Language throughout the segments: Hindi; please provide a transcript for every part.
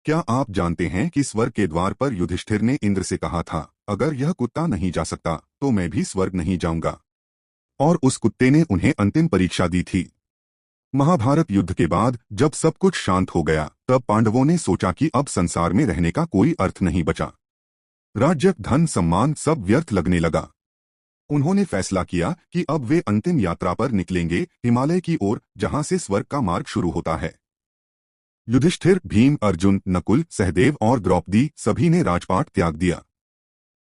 क्या आप जानते हैं कि स्वर्ग के द्वार पर युधिष्ठिर ने इंद्र से कहा था, अगर यह कुत्ता नहीं जा सकता तो मैं भी स्वर्ग नहीं जाऊंगा। और उस कुत्ते ने उन्हें अंतिम परीक्षा दी थी। महाभारत युद्ध के बाद जब सब कुछ शांत हो गया, तब पांडवों ने सोचा कि अब संसार में रहने का कोई अर्थ नहीं बचा। राज्य, धन, सम्मान सब व्यर्थ लगने लगा। उन्होंने फैसला किया कि अब वे अंतिम यात्रा पर निकलेंगे, हिमालय की ओर, जहां से स्वर्ग का मार्ग शुरू होता है। युधिष्ठिर, भीम, अर्जुन, नकुल, सहदेव और द्रौपदी सभी ने राजपाट त्याग दिया।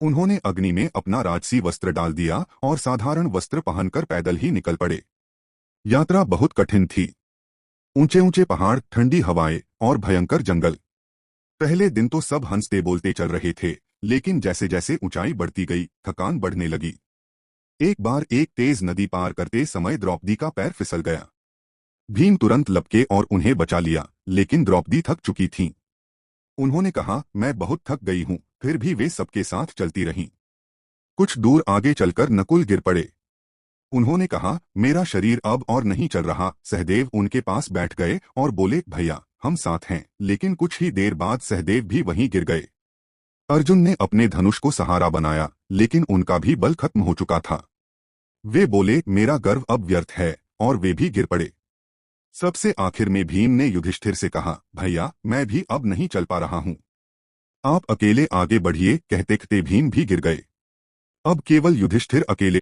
उन्होंने अग्नि में अपना राजसी वस्त्र डाल दिया और साधारण वस्त्र पहनकर पैदल ही निकल पड़े। यात्रा बहुत कठिन थी। ऊंचे ऊंचे पहाड़, ठंडी हवाएं और भयंकर जंगल। पहले दिन तो सब हंसते बोलते चल रहे थे, लेकिन जैसे जैसे ऊंचाई बढ़ती गई, थकान बढ़ने लगी। एक बार एक तेज नदी पार करते समय द्रौपदी का पैर फिसल गया। भीम तुरंत लपके और उन्हें बचा लिया, लेकिन द्रौपदी थक चुकी थीं। उन्होंने कहा, मैं बहुत थक गई हूं, फिर भी वे सबके साथ चलती रहीं। कुछ दूर आगे चलकर नकुल गिर पड़े। उन्होंने कहा, मेरा शरीर अब और नहीं चल रहा। सहदेव उनके पास बैठ गए और बोले, भैया हम साथ हैं। लेकिन कुछ ही देर बाद सहदेव भी वहीं गिर गए। अर्जुन ने अपने धनुष को सहारा बनाया, लेकिन उनका भी बल खत्म हो चुका था। वे बोले, मेरा गर्व अब व्यर्थ है, और वे भी गिर पड़े। सबसे आखिर में भीम ने युधिष्ठिर से कहा, भैया मैं भी अब नहीं चल पा रहा हूं, आप अकेले आगे बढ़िए। कहते कहते भीम भी गिर गए। अब केवल युधिष्ठिर अकेले